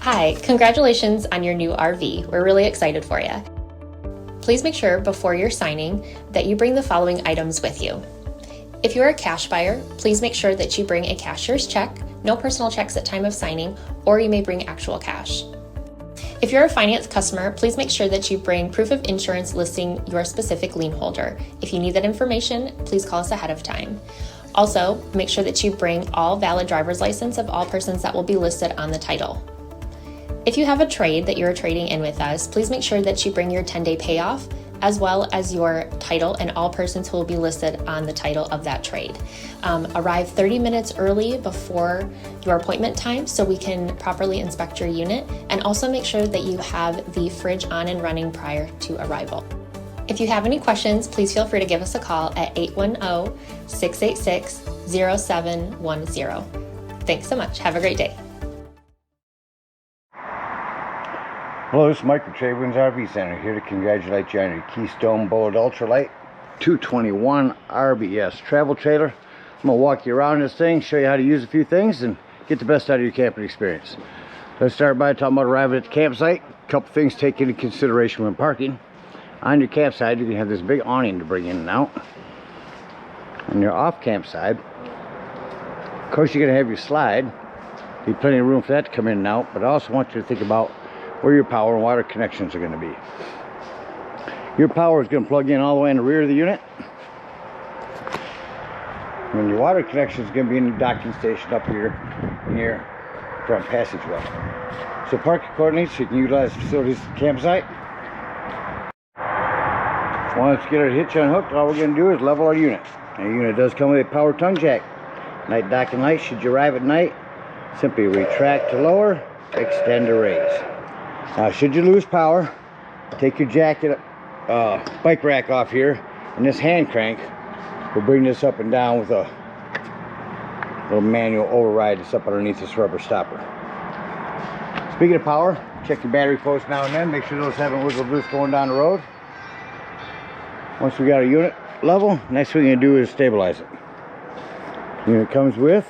Hi, congratulations on your new RV. We're really excited for you. Please make sure before you're signing that you bring the following items with you. If you're a cash buyer, please make sure that you bring a cashier's check, no personal checks at time of signing, or you may bring actual cash. If you're a finance customer, please make sure that you bring proof of insurance listing your specific lien holder. If you need that information, please call us ahead of time. Also, make sure that you bring all valid driver's license of all persons that will be listed on the title. If you have a trade that you're trading in with us, please make sure that you bring your 10-day payoff as well as your title and all persons who will be listed on the title of that trade. Arrive 30 minutes early before your appointment time so we can properly inspect your unit, and also make sure that you have the fridge on and running prior to arrival. If you have any questions, please feel free to give us a call at 810-686-0710. Thanks so much. Have a great day. Hello, this is Mike from TradeWinds RV Center, here to congratulate you on your Keystone Bold Ultralight 221 RBS travel trailer. I'm going to walk you around this thing, show you how to use a few things, and get the best out of your camping experience. Let's start by talking about arriving at the campsite. A couple things to take into consideration when parking. On your campsite, you can have this big awning to bring in and out. On your off campsite, of course you're going to have your slide. Need plenty of room for that to come in and out, but I also want you to think about where your power and water connections are going to be. Your power is going to plug in all the way in the rear of the unit, and your water connection is going to be in the docking station up here in your front passageway. So park accordingly so you can utilize the facilities at the campsite. Once you get our hitch unhooked, all we're going to do is level our unit. Our unit does come with a power tongue jack. Night docking light, should you arrive at night, simply retract to lower, extend to raise. Now, should you lose power, take your jacket, bike rack off here, and this hand crank will bring this up and down with a little manual override that's up underneath this rubber stopper. Speaking of power, check your battery posts now and then. Make sure those haven't wiggled loose going down the road. Once we got our unit level, next thing we're going to do is stabilize it. The unit comes with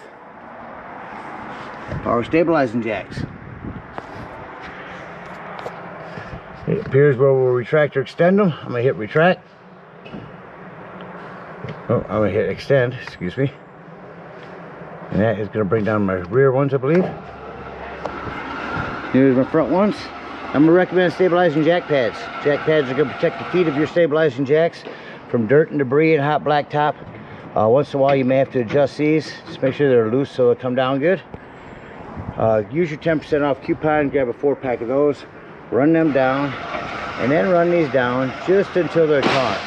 power stabilizing jacks. It appears where we'll retract or extend them. I'm going to hit retract. Oh, I'm going to hit extend, excuse me. And that is going to bring down my rear ones, I believe. Here's my front ones. I'm going to recommend stabilizing jack pads. Jack pads are going to protect the feet of your stabilizing jacks from dirt and debris and hot blacktop. Once in a while you may have to adjust these. Just make sure they're loose so they'll come down good. Use your 10% off coupon, grab a 4-pack of those. Run them down, and then run these down just until they're taut.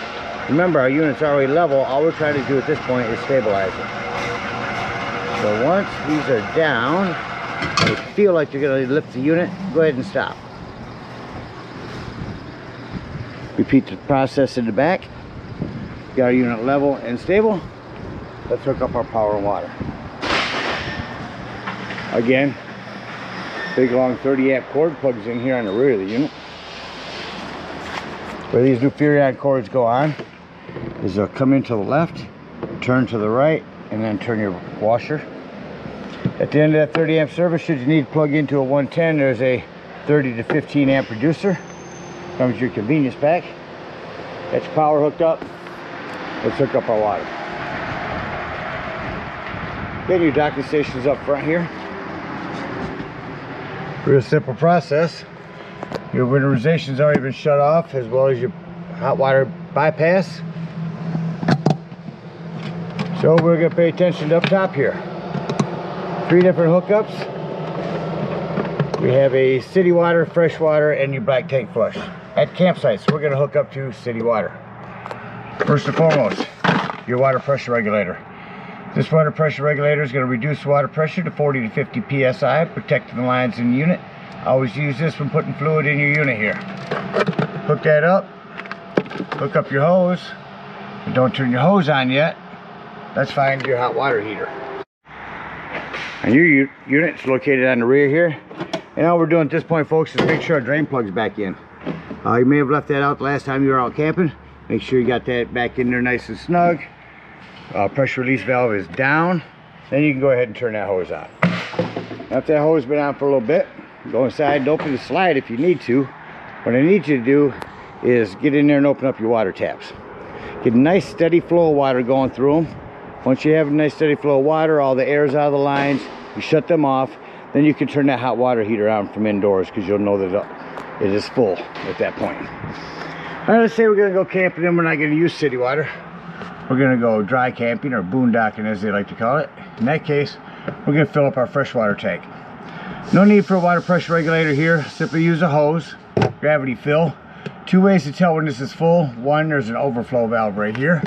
Remember, our unit's already level. All we're trying to do at this point is stabilize it. So once these are down, and you feel like you're going to lift the unit, go ahead and stop. Repeat the process in the back. Got our unit level and stable. Let's hook up our power and water. Again, big long 30-amp cord plugs in here on the rear of the unit. Where these new Furion cords go on is they'll come in to the left, turn to the right, and then turn your washer. At the end of that 30-amp service, should you need to plug into a 110, there's a 30 to 15-amp reducer. Comes with your convenience pack. That's power hooked up. Let's hook up our water. Then your docking station's up front here. Real simple process. Your winterization's already been shut off, as well as your hot water bypass. So we're going to pay attention to up top here. 3 different hookups. We have a city water, fresh water, and your black tank flush. At campsites, we're going to hook up to city water. First and foremost, your water pressure regulator. This water pressure regulator is going to reduce water pressure to 40 to 50 psi, protecting the lines in the unit. Always use this when putting fluid in your unit here. Hook that up. Hook up your hose. And don't turn your hose on yet. Let's find your hot water heater. And your unit's located on the rear here. And all we're doing at this point, folks, is make sure our drain plug's back in. You may have left that out the last time you were out camping. Make sure you got that back in there nice and snug. Pressure release valve is down. Then you can go ahead and turn that hose on. After that hose has been on for a little bit, go inside and open the slide if you need to. What I need you to do is get in there and open up your water taps. Get a nice steady flow of water going through them. Once you have a nice steady flow of water, all the air's out of the lines, you shut them off, then you can turn that hot water heater on from indoors, because you'll know that it is full at that point. All right, let's say we're gonna go camping and we're not gonna use city water. We're gonna go dry camping, or boondocking as they like to call it. In that case, we're gonna fill up our freshwater tank. No need for a water pressure regulator here. Simply use a hose, gravity fill. Two ways to tell when this is full. One, there's an overflow valve right here.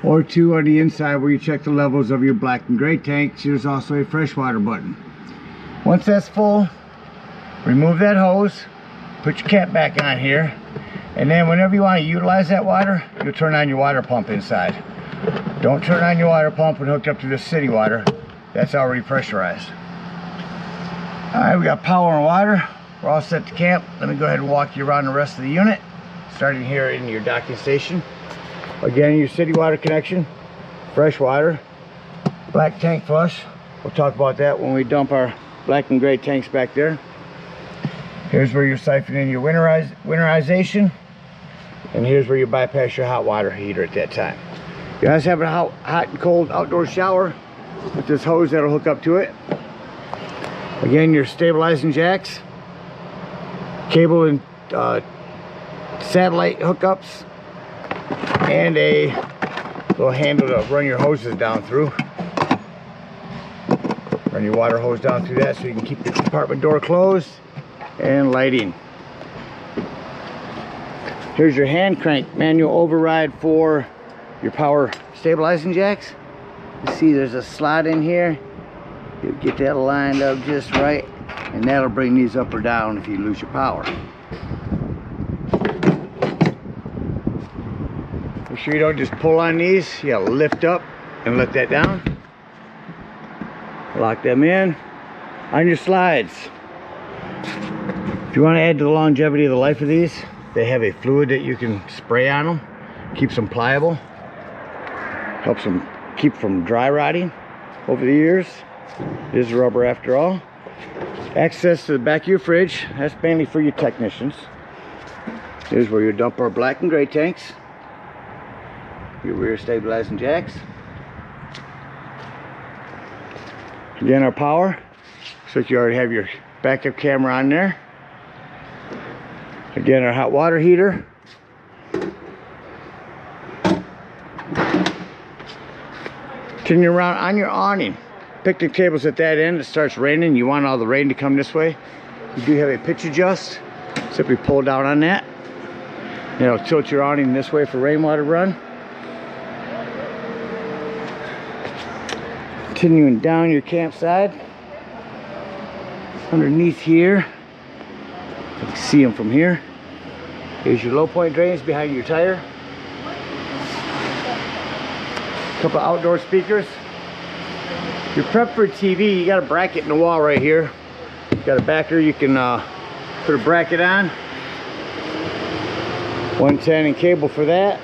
Or two, on the inside where you check the levels of your black and gray tanks, there's also a freshwater button. Once that's full, remove that hose, put your cap back on here, and then whenever you want to utilize that water, you'll turn on your water pump inside. Don't turn on your water pump when hooked up to this city water. That's already pressurized. Alright, we got power and water. We're all set to camp. Let me go ahead and walk you around the rest of the unit, starting here in your docking station. Again, your city water connection, fresh water, black tank flush. We'll talk about that when we dump our black and gray tanks back there. Here's where you're siphoning your winterization, and here's where you bypass your hot water heater at that time. You guys have a hot and cold outdoor shower with this hose that'll hook up to it. Again, your stabilizing jacks, cable and satellite hookups, and a little handle to run your hoses down through. Run your water hose down through that so you can keep your compartment door closed, and lighting. Here's your hand crank manual override for your power stabilizing jacks. You see there's a slot in here. You get that lined up just right, and that'll bring these up or down if you lose your power. Make sure you don't just pull on these. You gotta lift up and let that down. Lock them in. On your slides, if you want to add to the longevity of the life of these, they have a fluid that you can spray on them. Keeps them pliable. Helps them keep from dry rotting over the years. It is rubber after all. Access to the back of your fridge. That's mainly for your technicians. Here's where you dump our black and gray tanks. Your rear stabilizing jacks. Again, our power. Looks like you already have your backup camera on there. Again, our hot water heater. Turn you around on your awning. Picnic table's at that end. It starts raining. You want all the rain to come this way. You do have a pitch adjust. Simply pull down on that. And it'll tilt your awning this way for rainwater run. Continuing down your campsite. Underneath here, you can see them from here. Here's your low point drains behind your tire. A couple outdoor speakers. Your prep for TV, you got a bracket in the wall right here. You got a backer, you can put a bracket on. 110 and cable for that.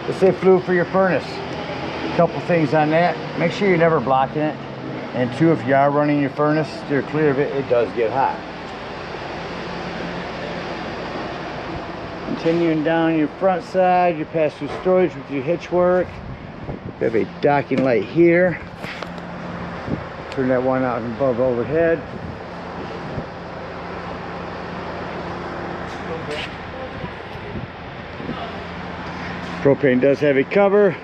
Let's say fluid for your furnace. A couple things on that. Make sure you're never blocking it. And two, if you are running your furnace, steer clear of it. It does get hot. Continuing down your front side, you pass through storage with your hitch work. You have a docking light here. Turn that one out above overhead. Propane does have a cover.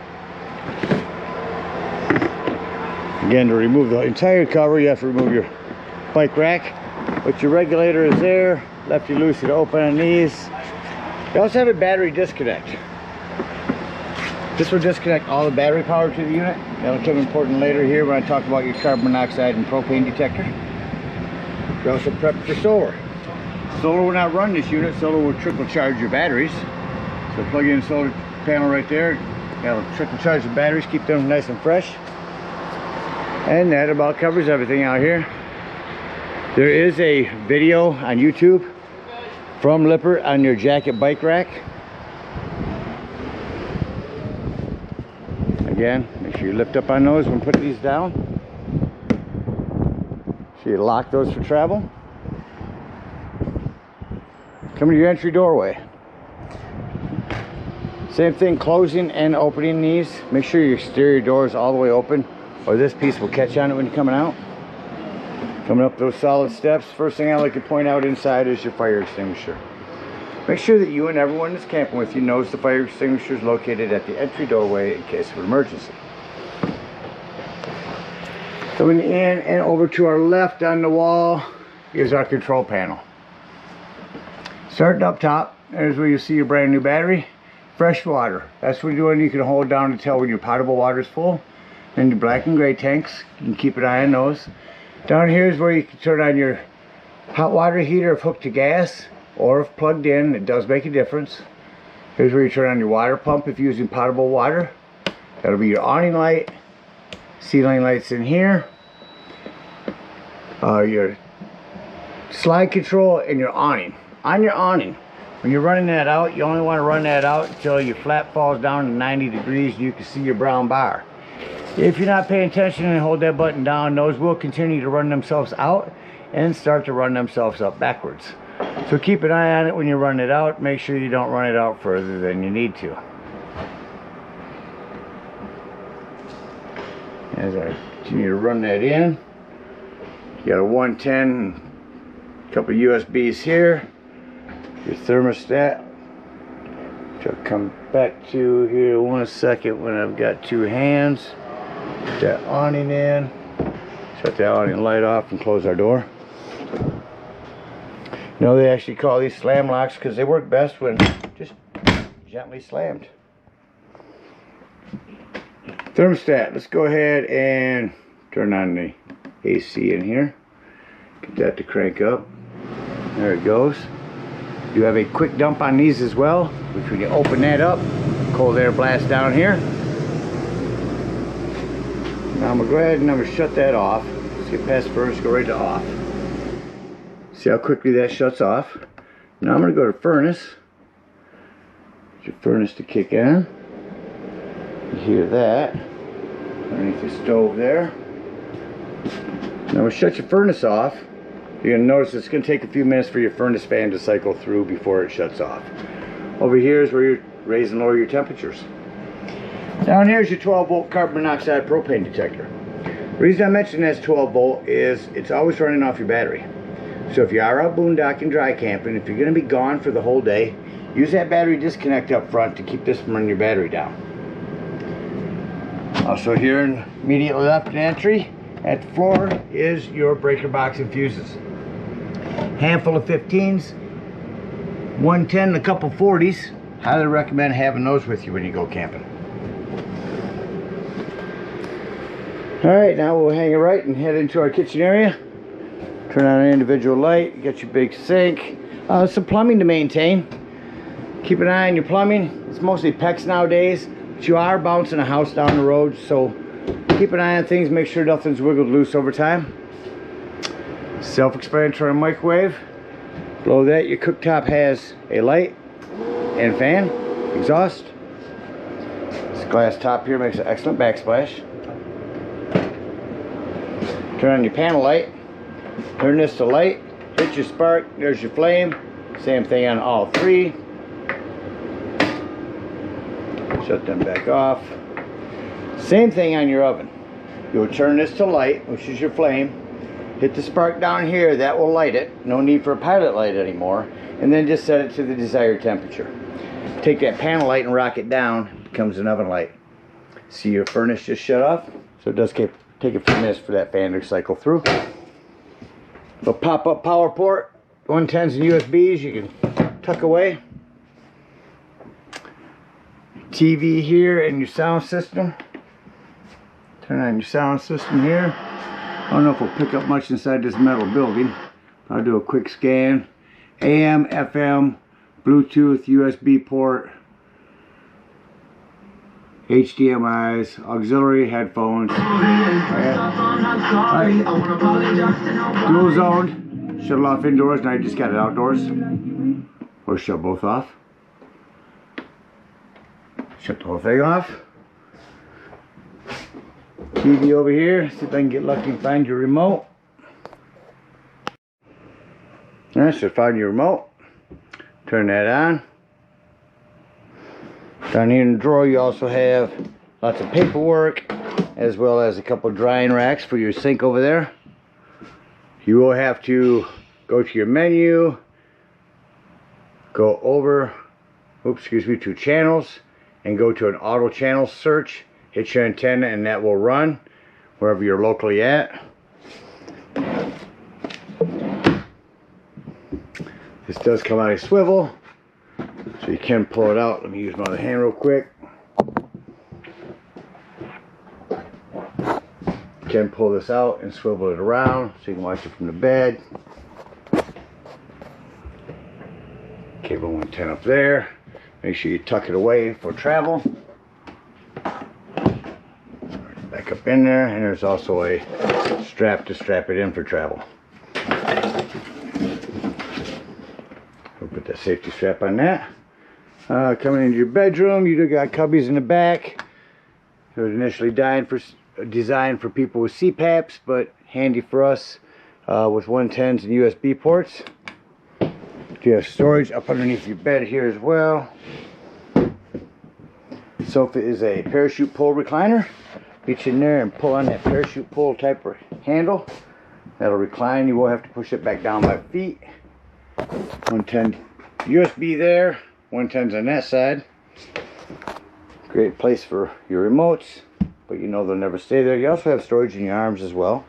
Again, to remove the entire cover, you have to remove your bike rack. But your regulator is there. Lefty loosey to open on these. You also have a battery disconnect. This will disconnect all the battery power to the unit. That'll come important later here when I talk about your carbon monoxide and propane detector. You're also prepped for solar. Solar will not run this unit. Solar will trickle charge your batteries. So plug in the solar panel right there. That'll trickle charge the batteries, keep them nice and fresh. And that about covers everything out here. There is a video on YouTube from Lippert on your jacket bike rack. Again, make sure you lift up on those when putting these down. So you lock those for travel. Coming to your entry doorway. Same thing, closing and opening these. Make sure your exterior door is all the way open, or this piece will catch on it when you're coming out. Coming up those solid steps, first thing I like to point out inside is your fire extinguisher. Make sure that you and everyone that's camping with you knows the fire extinguisher is located at the entry doorway in case of an emergency. Coming in and over to our left on the wall is our control panel. Starting up top, there's where you see your brand new battery. Fresh water, that's what you can hold down to tell when your potable water is full. And your black and gray tanks, you can keep an eye on those. Down here is where you can turn on your hot water heater if hooked to gas, or if plugged in. It does make a difference. Here's where you turn on your water pump if you're using potable water. That'll be your awning light. Ceiling lights in here. Your slide control and your awning. On your awning, when you're running that out, you only want to run that out until your flap falls down to 90 degrees and you can see your brown bar. If you're not paying attention and hold that button down, those will continue to run themselves out and start to run themselves up backwards. So keep an eye on it when you run it out. Make sure you don't run it out further than you need to. As I continue to run that in, you got a 110, a couple of USBs here, your thermostat, which I'll come back to here in 1 second when I've got two hands. Put that awning in, shut the awning light off and close our door. You know, they actually call these slam locks because they work best when just gently slammed. Thermostat, let's go ahead and turn on the AC in here. Get that to crank up. There it goes. You have a quick dump on these as well, which when you open that up, cold air blast down here. Now I'm going to go ahead and I'm going to shut that off. Let's get past first, go right to off. See how quickly that shuts off. Now I'm going to go to furnace. Get your furnace to kick in. You hear that underneath the stove there. Now we'll shut your furnace off. You're going to notice it's going to take a few minutes for your furnace fan to cycle through before it shuts off. Over here is where you raise and lower your temperatures. Down here is your 12 volt carbon monoxide propane detector. The reason I mentioned that's 12 volt is it's always running off your battery. So if you are out boondocking, dry camping, if you're going to be gone for the whole day, use that battery disconnect up front to keep this from running your battery down. Also here immediately left in entry at the floor is your breaker box and fuses. Handful of 15s, 110 and a couple 40s. Highly recommend having those with you when you go camping. Alright, now we'll hang it right and head into our kitchen area. Turn on an individual light. You got your big sink. Some plumbing to maintain. Keep an eye on your plumbing. It's mostly PEX nowadays, but you are bouncing a house down the road, so keep an eye on things. Make sure nothing's wiggled loose over time. Self-explanatory microwave. Below that, your cooktop has a light and fan, exhaust. This glass top here makes an excellent backsplash. Turn on your panel light. Turn this to light. Hit your spark. There's your flame. Same thing on all three. Shut them back off. Same thing on your oven. You'll turn this to light, which is your flame. Hit the spark down here. That will light it. No need for a pilot light anymore. And then just set it to the desired temperature. Take that panel light and rock it down. It becomes an oven light. See your furnace just shut off. So it does take a few minutes for that fan to cycle through. A pop-up power port. 110s and USBs you can tuck away. TV here and your sound system. Turn on your sound system here. I don't know if we'll pick up much inside this metal building. I'll do a quick scan. AM, FM, Bluetooth, USB port, HDMI's, auxiliary headphones. Right. Dual zoned. Shut it off indoors. Now you just got it outdoors. Or shut both off. Shut the whole thing off. TV over here. See if I can get lucky and find your remote. Alright, so find your remote. Turn that on. Down here in the drawer you also have lots of paperwork, as well as a couple drying racks for your sink over there. You will have to go to your menu, go over, to channels, and go to an auto channel search. Hit your antenna and that will run wherever you're locally at. This does come out of swivel, so you can pull it out. Let me use my other hand real quick. You can pull this out and swivel it around so you can watch it from the bed. Cable 110 up there. Make sure you tuck it away for travel. Back up in there, and there's also a strap to strap it in for travel. We'll put that safety strap on that. Coming into your bedroom, you got cubbies in the back. It was initially designed for people with CPAPs, but handy for us with 110s and USB ports. You have storage up underneath your bed here as well. Sofa is a parachute pull recliner. Reach in there and pull on that parachute pull type of handle. That'll recline. You will have to push it back down by feet. 110 USB there. 110's on that side. Great place for your remotes, but you know they'll never stay there. You also have storage in your arms as well.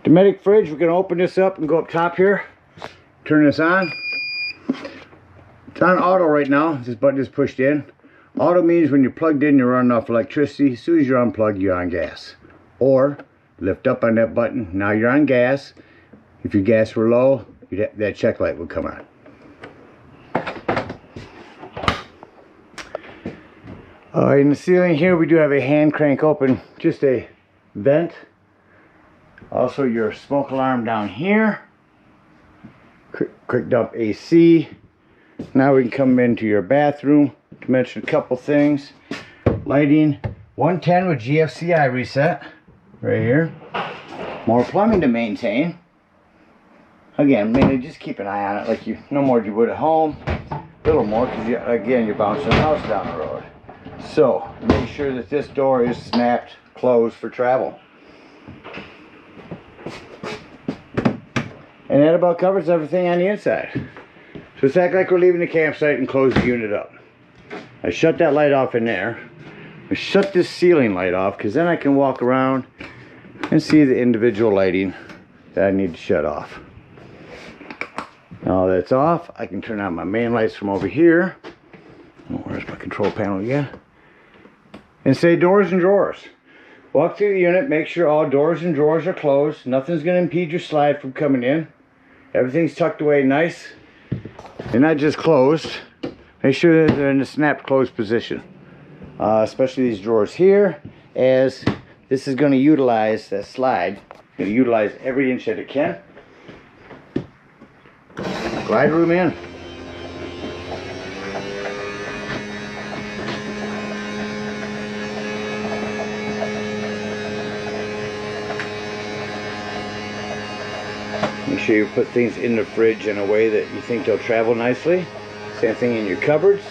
Dometic fridge. We're going to open this up and go up top here. Turn this on. It's on auto right now. This button is pushed in. Auto means when you're plugged in, you're running off electricity. As soon as you're unplugged, you're on gas. Or lift up on that button. Now you're on gas. If your gas were low, that check light would come on. In the ceiling here, we do have a hand crank open, just a vent. Also your smoke alarm down here. Quick dump AC. Now we can come into your bathroom to mention a couple things. Lighting 110 with GFCI reset right here. More plumbing to maintain. Again, mainly just keep an eye on it like no more than you would at home. A little more because again you're bouncing the house down the road. So make sure that this door is snapped closed for travel. And that about covers everything on the inside. So it's act like we're leaving the campsite and close the unit up. I shut that light off in there. I shut this ceiling light off because then I can walk around and see the individual lighting that I need to shut off. Now that's off, I can turn on my main lights from over here. Oh, where's my control panel again? And say doors and drawers. Walk through the unit, make sure all doors and drawers are closed. Nothing's going to impede your slide from coming in. Everything's tucked away nice. They're not just closed. Make sure that they're in a snap closed position. Especially these drawers here, as this is going to utilize that slide. Going to utilize every inch that it can. Glide room in. Make sure you put things in the fridge in a way that you think they'll travel nicely. Same thing in your cupboards.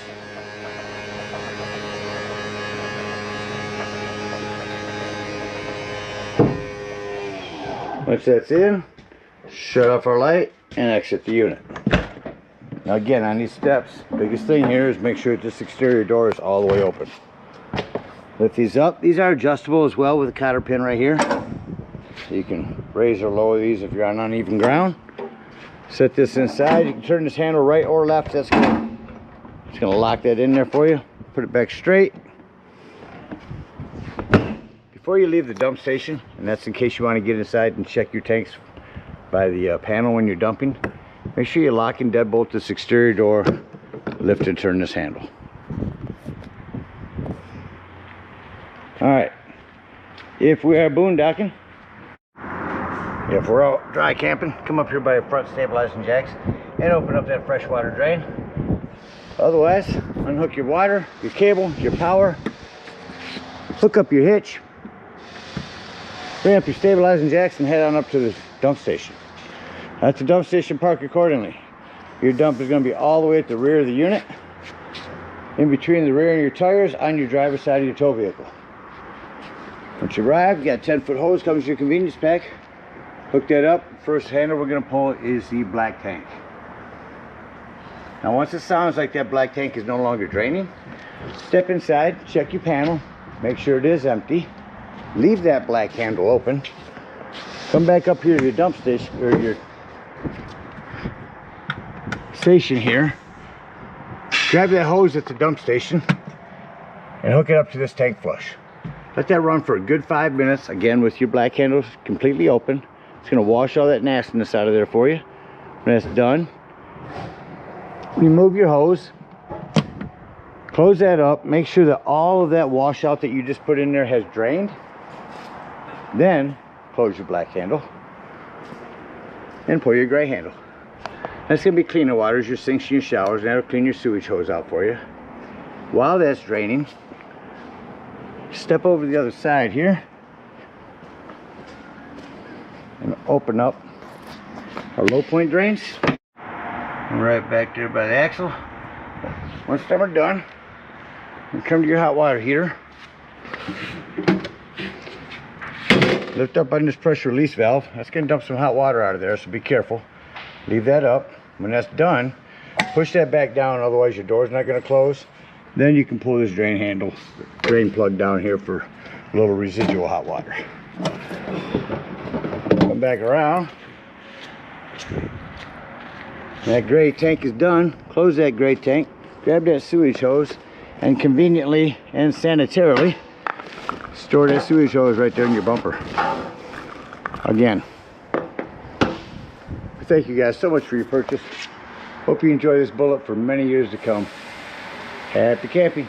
Once that's in, shut off our light and exit the unit. Now again, on these steps, biggest thing here is make sure that this exterior door is all the way open. Lift these up. These are adjustable as well with a cotter pin right here. So you can raise or lower these if you're on uneven ground. Set this inside. You can turn this handle right or left. That's gonna lock that in there for you. Put it back straight. Before you leave the dump station, and that's in case you want to get inside and check your tanks by the panel when you're dumping, make sure you lock and deadbolt this exterior door, lift and turn this handle. Alright, if we are boondocking, if we're out dry camping, come up here by your front stabilizing jacks and open up that freshwater drain. Otherwise, unhook your water, your cable, your power, hook up your hitch, bring up your stabilizing jacks and head on up to the dump station. At the dump station, park accordingly. Your dump is going to be all the way at the rear of the unit, in between the rear and your tires, on your driver's side of your tow vehicle. Once you arrive, you got a 10-foot hose, comes with your convenience pack. Hook that up. First handle we're going to pull is the black tank. Now once it sounds like that black tank is no longer draining, step inside, check your panel, make sure it is empty. Leave that black handle open. Come back up here to your dump station, or your station here. Grab that hose at the dump station and hook it up to this tank flush. Let that run for a good 5 minutes, again with your black handle completely open. It's going to wash all that nastiness out of there for you. When that's done, remove your hose, close that up, make sure that all of that washout that you just put in there has drained. Then close your black handle and pull your gray handle. That's going to be cleaner waters, your sinks and your showers, and that'll clean your sewage hose out for you. While that's draining, step over to the other side here and open up our low point drains. Right back there by the axle. Once them are done, you come to your hot water heater. Lift up on this pressure release valve. That's going to dump some hot water out of there, so be careful. Leave that up. When that's done, push that back down, otherwise your door's not going to close. Then you can pull this drain plug down here for a little residual hot water. Come back around. That gray tank is done. Close that gray tank, grab that sewage hose, and conveniently and sanitarily store that sewage hose right there in your bumper. Again, thank you guys so much for your purchase. Hope you enjoy this bullet for many years to come. Happy camping.